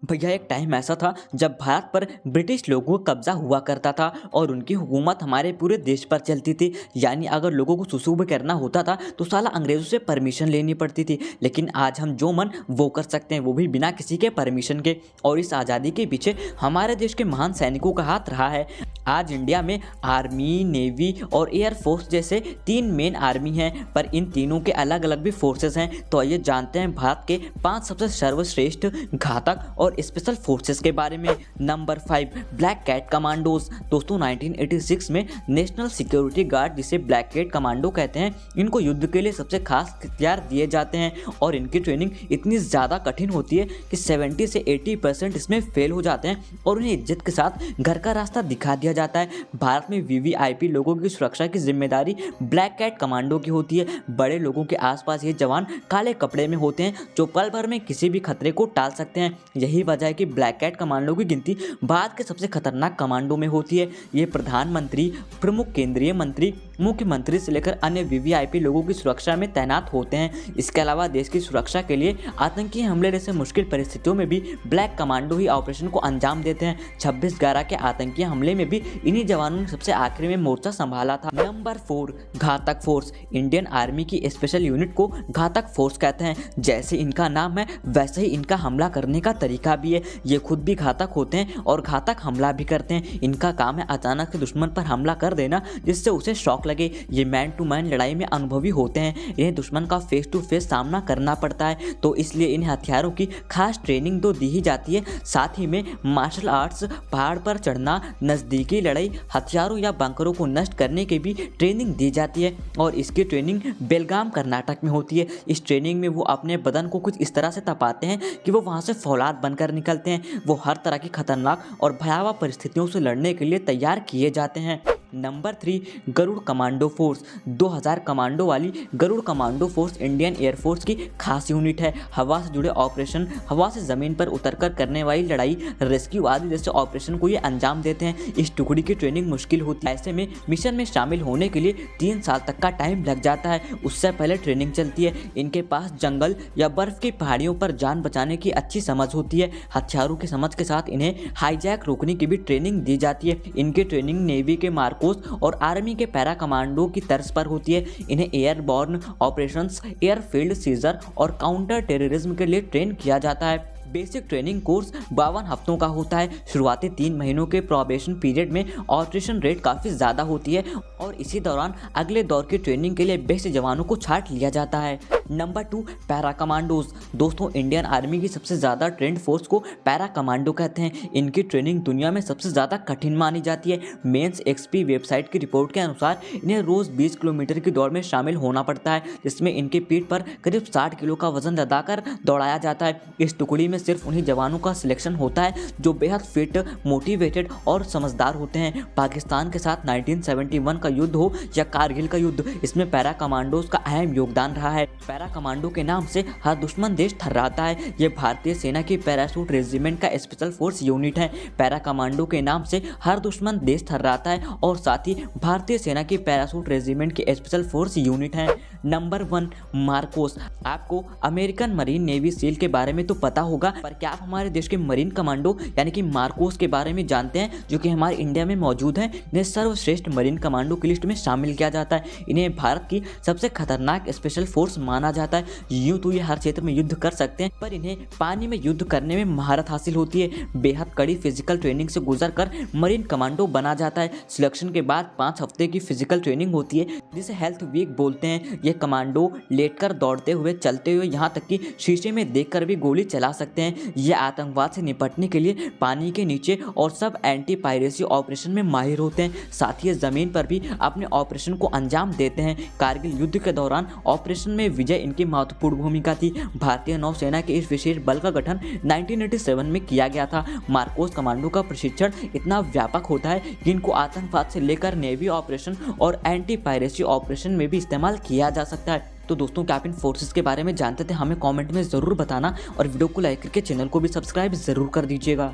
भैया एक टाइम ऐसा था जब भारत पर ब्रिटिश लोगों का कब्जा हुआ करता था और उनकी हुकूमत हमारे पूरे देश पर चलती थी। यानी अगर लोगों को सुसु भी करना होता था तो साला अंग्रेज़ों से परमिशन लेनी पड़ती थी। लेकिन आज हम जो मन वो कर सकते हैं, वो भी बिना किसी के परमिशन के। और इस आज़ादी के पीछे हमारे देश के महान सैनिकों का हाथ रहा है। आज इंडिया में आर्मी, नेवी और एयरफोर्स जैसे 3 मेन आर्मी हैं, पर इन तीनों के अलग अलग भी फोर्सेस हैं। तो आइए जानते हैं भारत के 5 सबसे सर्वश्रेष्ठ, घातक और स्पेशल फोर्सेस के बारे में। Number 5, black cat commandos. दोस्तों 1986 में नेशनल सिक्योरिटी गार्ड, जिसे ब्लैक कैट कमांडो कहते हैं, इनको युद्ध के लिए सबसे खास हथियार दिए जाते हैं और इनकी ट्रेनिंग इतनी ज़्यादा कठिन होती है कि 70 से 80% इसमें फेल हो जाते हैं और उन्हें इज्जत के साथ घर का रास्ता दिखा दिया जाता है। भारत में वीवीआईपी लोगों की सुरक्षा की जिम्मेदारी ब्लैक कैट कमांडो की होती है। बड़े लोगों के आसपास ये जवान काले कपड़े में होते हैं जो पल भर में किसी भी खतरे को टाल सकते हैं। यही वजह है कि ब्लैक कैट कमांडो की गिनती भारत के सबसे खतरनाक कमांडो में होती है। ये प्रधानमंत्री, प्रमुख केंद्रीय मंत्री, मुख्यमंत्री से लेकर अन्य वीवीआईपी लोगों की सुरक्षा में तैनात होते हैं। इसके अलावा देश की सुरक्षा के लिए आतंकी हमले जैसे मुश्किल परिस्थितियों में भी ब्लैक कमांडो ही ऑपरेशन को अंजाम देते हैं। 26/11 के आतंकी हमले में भी इन्हीं जवानों ने सबसे आखिर में मोर्चा संभाला था। नंबर 4, घातक फोर्स। इंडियन आर्मी की स्पेशल यूनिट को घातक फोर्स कहते हैं। जैसे इनका नाम है वैसे ही इनका हमला करने का तरीका भी है। ये खुद भी घातक होते हैं और घातक हमला भी करते हैं। इनका काम है अचानक से दुश्मन पर हमला कर देना जिससे उसे शॉक लगे। ये मैन टू मैन लड़ाई में अनुभवी होते हैं। इन्हें दुश्मन का फेस टू फेस सामना करना पड़ता है, तो इसलिए इन हथियारों की खास ट्रेनिंग तो दी ही जाती है। साथ ही में मार्शल आर्ट्स, पहाड़ पर चढ़ना, नज़दीकी लड़ाई, हथियारों या बंकरों को नष्ट करने की भी ट्रेनिंग दी जाती है और इसकी ट्रेनिंग बेलगाम कर्नाटक में होती है। इस ट्रेनिंग में वो अपने बदन को कुछ इस तरह से तपाते हैं कि वो वहाँ से फौलाद बनकर निकलते हैं। वो हर तरह की खतरनाक और भयावह परिस्थितियों से लड़ने के लिए तैयार किए जाते हैं। Number 3, Garud commando force. 2000 commando वाली Garud commando force Indian air force की खास यूनिट है। हवा से जुड़े ऑपरेशन, हवा से ज़मीन पर उतरकर करने वाली लड़ाई, रेस्क्यू आदि जैसे ऑपरेशन को ये अंजाम देते हैं। इस टुकड़ी की ट्रेनिंग मुश्किल होती है। ऐसे में मिशन में शामिल होने के लिए 3 साल तक का टाइम लग जाता है। उससे पहले ट्रेनिंग चलती है। इनके पास जंगल या बर्फ की पहाड़ियों पर जान बचाने की अच्छी समझ होती है। हथियारों की समझ के साथ इन्हें हाईजैक रोकने की भी ट्रेनिंग दी जाती है। इनकी ट्रेनिंग नेवी के मार्कोस और आर्मी के पैरा कमांडो की तर्ज पर होती है। इन्हें एयरबॉर्न ऑपरेशंस, एयरफील्ड सीजर और काउंटर टेररिज्म के लिए ट्रेन किया जाता है। बेसिक ट्रेनिंग कोर्स 52 हफ्तों का होता है। शुरुआती 3 महीनों के प्रोबेशन पीरियड में ऑपरेशन रेट काफ़ी ज़्यादा होती है और इसी दौरान अगले दौर की ट्रेनिंग के लिए बेस्ट जवानों को छांट लिया जाता है। Number 2, para commandos. दोस्तों इंडियन आर्मी की सबसे ज़्यादा ट्रेंड फोर्स को पैरा कमांडो कहते हैं। इनकी ट्रेनिंग दुनिया में सबसे ज़्यादा कठिन मानी जाती है। मेंस एक्सपी वेबसाइट की रिपोर्ट के अनुसार इन्हें रोज़ 20 किलोमीटर की दौड़ में शामिल होना पड़ता है, जिसमें इनके पीठ पर करीब 60 किलो का वजन लदाकर दौड़ाया जाता है। इस टुकड़ी में सिर्फ उन्हीं जवानों का सिलेक्शन होता है जो बेहद फिट, मोटिवेटेड और समझदार होते हैं। पाकिस्तान के साथ 1971 का युद्ध हो या कारगिल का युद्ध, इसमें पैरा कमांडोज का अहम योगदान रहा है। पैरा कमांडो के नाम से हर दुश्मन देश थर्राता है। ये भारतीय सेना की पैराशूट रेजिमेंट का स्पेशल फोर्स यूनिट है। पैरा कमांडो के नाम से हर दुश्मन देश थर्राता है और साथ ही भारतीय सेना की पैराशूट रेजिमेंट की स्पेशल फोर्स यूनिट है। Number 1, Marcos. आपको अमेरिकन मरीन नेवी सील के बारे में तो पता होगा, पर क्या आप हमारे देश के मरीन कमांडो यानी कि मार्कोस के बारे में जानते हैं, जो कि हमारे इंडिया में मौजूद हैं। इन्हें सर्वश्रेष्ठ मरीन कमांडो की लिस्ट में शामिल किया जाता है। इन्हें भारत की सबसे खतरनाक स्पेशल फोर्स माना जाता है। यूं तो ये हर क्षेत्र में युद्ध कर सकते हैं, पर इन्हें पानी में युद्ध करने में महारत हासिल होती है। बेहद कड़ी फिजिकल ट्रेनिंग से गुजरकर मरीन कमांडो बना जाता है। सिलेक्शन के बाद 5 हफ्ते की फिजिकल ट्रेनिंग होती है, जिसे हेल्थ वीक बोलते हैं। ये कमांडो लेटकर, दौड़ते हुए, चलते हुए, यहाँ तक कि शीशे में देखकर भी गोली चला सकते हैं। ये आतंकवाद से निपटने के लिए पानी के नीचे और सब एंटी पायरेसी ऑपरेशन में माहिर होते हैं। साथ ही ज़मीन पर भी अपने ऑपरेशन को अंजाम देते हैं। कारगिल युद्ध के दौरान ऑपरेशन में विजय इनकी महत्वपूर्ण भूमिका थी। भारतीय नौसेना के इस विशेष बल का गठन 1987 में किया गया था। मार्कोस कमांडो का प्रशिक्षण इतना व्यापक होता है कि इनको आतंकवाद से लेकर नेवी ऑपरेशन और एंटी पायरेसी ऑपरेशन में भी इस्तेमाल किया जा सकता है। तो दोस्तों क्या आप इन फोर्सेस के बारे में जानते थे? हमें कमेंट में ज़रूर बताना और वीडियो को लाइक करके चैनल को भी सब्सक्राइब ज़रूर कर दीजिएगा।